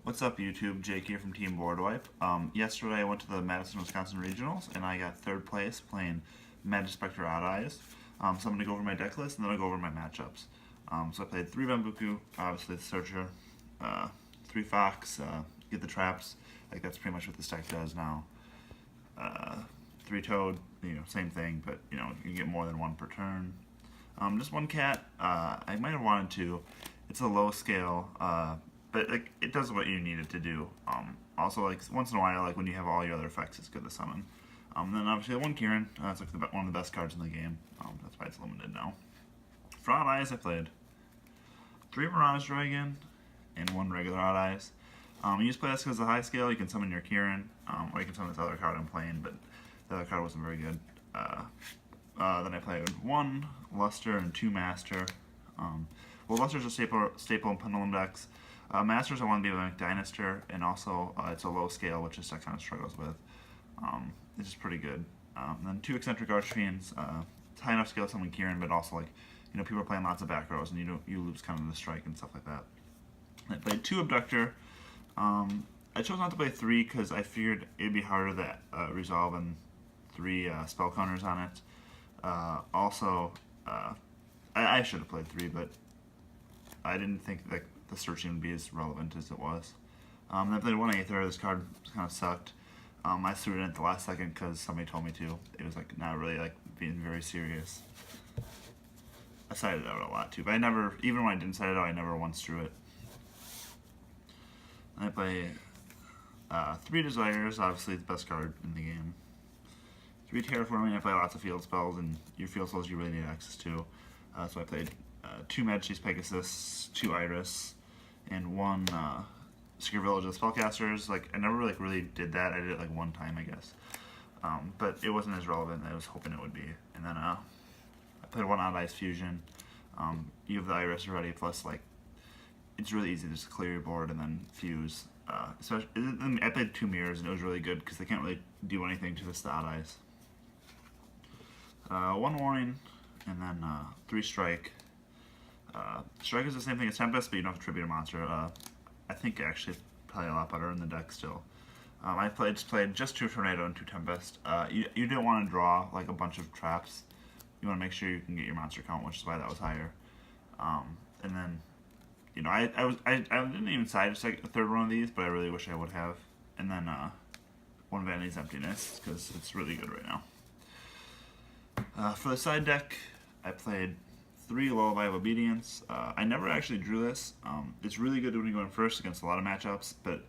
What's up, YouTube? Jake here from Team Boardwipe. Yesterday I went to the Madison, Wisconsin Regionals, and I got third place playing Majespecter Odd Eyes. So I'm going to go over my deck list, and then I'll go over my matchups. So I played 3 Bambuku, obviously the Searcher, 3 Fox, get the traps, like that's pretty much what this deck does now. 3 Toad, same thing, but you can get more than 1 per turn. Just 1 Cat, I might have wanted to. It's a low scale, but like it does what you need it to do. Also, like once in a while, like when you have all your other effects, it's good to summon. Then obviously 1 Kieran, that's like one of the best cards in the game. That's why it's limited now. For Odd Eyes, I played 3 Mirage Dragon and 1 regular Odd Eyes. You just play this because it's a high scale. You can summon your Kieran, or you can summon this other card I'm playing, but the other card wasn't very good. Then I played 1 Luster and 2 Master. Well, Luster's a staple in Pendulum decks. Masters I want to be able to make Dynaster, and also it's a low scale, which this deck kind of struggles with. It's just pretty good. Then 2 Eccentric Archfiends, high enough scale to summon Kieran, but also like people are playing lots of back rows, and you lose kind of the strike and stuff like that. I played 2 Abductor. I chose not to play 3 because I figured it'd be harder to resolve and 3 spell counters on it. I should have played 3, but I didn't think that the searching would be as relevant as it was. Then I played 1 Aether. This card kind of sucked. I threw it in at the last second because somebody told me to. It was like not really like being very serious. I sided it out a lot too, but I never, even when I didn't side it out, I never once drew it. I play 3 Desires, obviously the best card in the game. 3 Terraforming, I play lots of field spells, and your field spells you really need access to. So I played 2 Majesty's Pegasus, 2 Iris, and 1 Secret Village of the Spellcasters. Like, I never really did that. I did it like 1 time, I guess. But it wasn't as relevant as I was hoping it would be. And then I played 1 Odd Eyes Fusion. You have the Iris already, plus like, it's really easy to just clear your board and then fuse. Especially, I played 2 Mirrors, and it was really good because they can't really do anything to the Odd Eyes. 1 Warning, and then 3 Strike. Strike is the same thing as Tempest, but you don't have to tribute a monster. I think actually it's probably a lot better in the deck still. I played just 2 Tornado and 2 Tempest. You don't want to draw like a bunch of traps. You want to make sure you can get your monster count, which is why that was higher. And then, I didn't even side a 3rd one of these, but I really wish I would have. And then 1 Vanity's Emptiness, because it's really good right now. For the side deck, I played 3 Lullaby of Obedience. I never actually drew this. It's really good when you go in first against a lot of matchups, but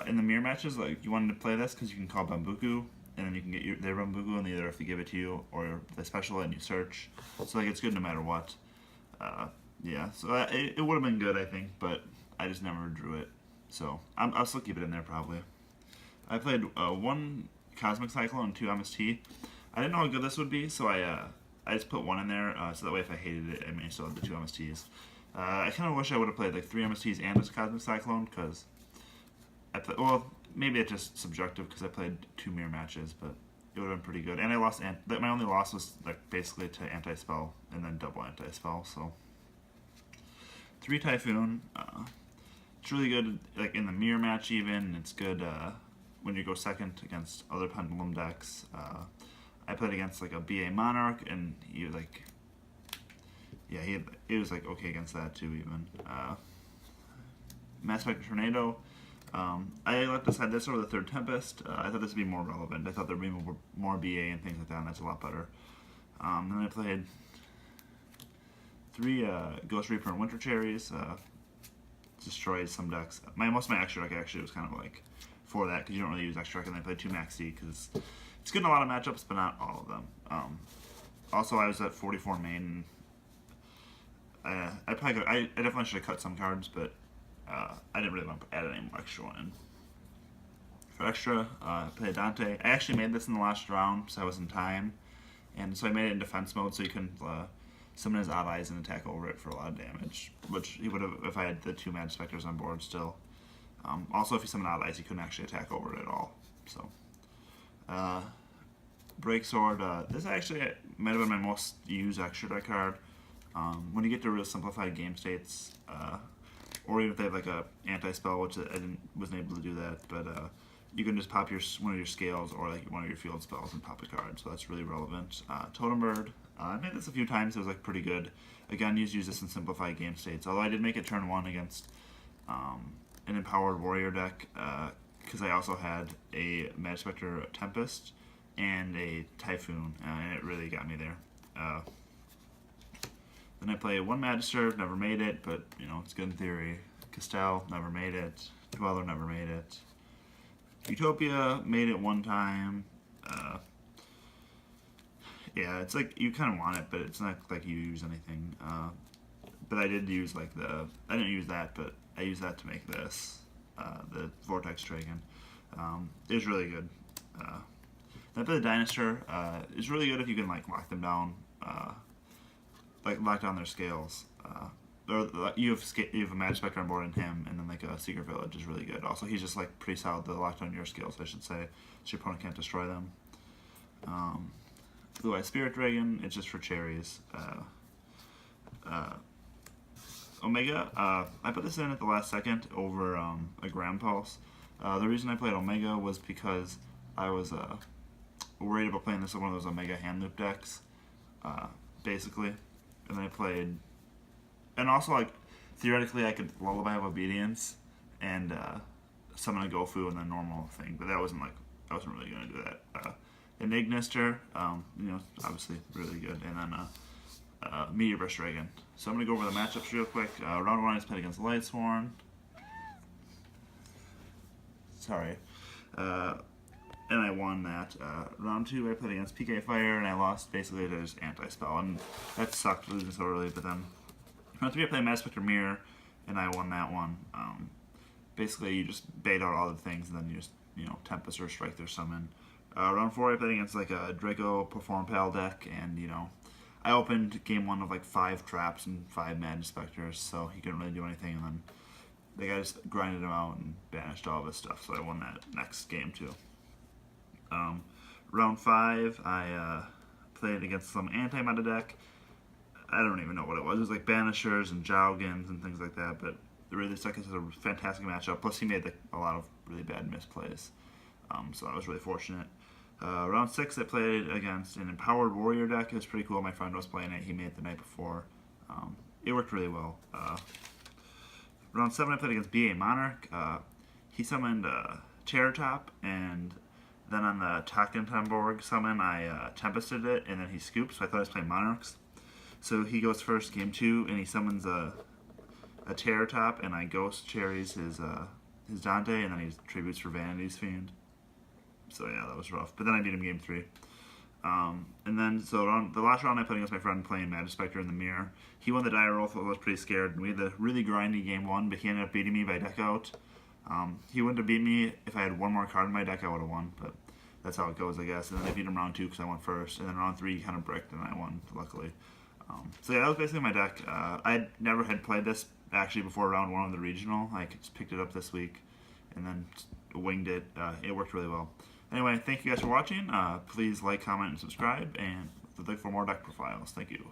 in the mirror matches, like you wanted to play this because you can call Bambuku, and then you can get their Bambuku, and they either have to give it to you or they special it and you search. So like it's good no matter what. Yeah, so it would have been good, I think, but I just never drew it. So I'll still keep it in there probably. I played 1 Cosmic Cyclone and 2 MST. I didn't know how good this would be, so I just put 1 in there, so that way if I hated it, I may still have the 2 MSTs. I kind of wish I would have played like 3 MSTs and a Cosmic Cyclone, because well, maybe it's just subjective because I played 2 mirror matches, but it would have been pretty good. And I lost, my only loss was like basically to Anti-Spell and then double Anti-Spell, so. 3 Typhoon, it's really good like in the mirror match even. It's good when you go second against other Pendulum decks. I played against like a BA Monarch, and he like, yeah, he was like okay against that too even. Majespecter Tornado, I left aside this over the 3rd Tempest. I thought this would be more relevant. I thought there'd be more BA and things like that, and that's a lot better. Then I played 3 Ghost Reaper and Winter Cherries. Destroyed some decks. Most of my extra deck actually was kind of like for that, because you don't really use extra deck, and I played 2 Maxi because it's good in a lot of matchups, but not all of them. Also, I was at 44 main. I definitely should have cut some cards, but I didn't really want to add any more extra one in. For extra, I played Dante. I actually made this in the last round, so I was in time, and so I made it in defense mode, so you couldn't summon his Odd Eyes and attack over it for a lot of damage, which he would have if I had the 2 Majespecters on board still. Also, if he summoned Odd Eyes, he couldn't actually attack over it at all. So, Break Sword. This actually might have been my most used extra deck card. When you get to real simplified game states, or even if they have like a anti-spell, which wasn't able to do that, but you can just pop one of your scales or like one of your field spells and pop a card, so that's really relevant. Totem Bird, I made this a few times, it was like pretty good. Again, use this in simplified game states, although I did make it turn 1 against an Empowered Warrior deck, because I also had a Majespecter Tempest and a Typhoon, and it really got me there. Then I play 1 Magister, never made it, but you know, it's good in theory. Castell, never made it. Dweller, never made it. Utopia, made it 1 time. Yeah, it's like, you kind of want it, but it's not like you use anything. But I did use like I didn't use that, but I used that to make this, the Vortex Dragon. It was really good. Then for the Dinosaur, it's really good if you can like lock them down, like lock down their scales. Or you have a Majespecter on board in him, and then like a Secret Village is really good. Also, he's just like pretty solid to lock down your scales, I should say, so your opponent can't destroy them. Blue Eye Spirit Dragon, it's just for cherries. Omega, I put this in at the last second over a Grand Pulse. The reason I played Omega was because I was worried about playing this in one of those Omega hand loop decks, basically. And then I played, and also like theoretically I could Lullaby of Obedience and summon a Gofu and then normal thing, but I wasn't really gonna do that. Enignister, you know, obviously really good, and then Meteor Burst Dragon. So I'm gonna go over the matchups real quick. Round 1 I just played against Lightsworn. Sorry. And I won that. Round 2 I played against PK Fire, and I lost basically to just anti-spell, and that sucked losing so early, but then round 3 I played Majespecter Mirror, and I won that one. Basically you just bait out all the things, and then you just, you know, Tempest or Strike their summon. Round 4 I played against like a Draco Perform Pal deck, and you know, I opened game 1 with like 5 traps and 5 Majespecters, so he couldn't really do anything, and then the guy just grinded him out and banished all of his stuff, so I won that next game too. Round 5 I played against some anti-meta deck. I don't even know what it was. It was like Banishers and Jowgins and things like that, but really this deck is a fantastic matchup, plus he made a lot of really bad misplays, so I was really fortunate. Round 6 I played against an Empowered Warrior deck. It was pretty cool. My friend was playing it. He made it the night before. It worked really well. Round 7 I played against BA Monarch. He summoned Terror Top, and then on the Takentenborg summon I Tempested it, and then he scooped, so I thought I was playing Monarchs. So he goes first game 2, and he summons a Terror Top, and I Ghost Cherries his Dante, and then he tributes for Vanity's Fiend. So yeah, that was rough. But then I beat him game 3. And then, so the last round I played against my friend playing Majespecter in the Mirror. He won the die roll, so I was pretty scared. And we had the really grindy game 1, but he ended up beating me by deck out. He wouldn't have beat me if I had 1 more card in my deck, I would have won. But that's how it goes, I guess. And then I beat him round 2 because I went first. And then round 3 he kind of bricked, and I won, luckily. So yeah, that was basically my deck. I never had played this actually before round 1 of the regional. I just picked it up this week and then winged it. It worked really well. Anyway, thank you guys for watching. Please like, comment, and subscribe, and look for more deck profiles. Thank you.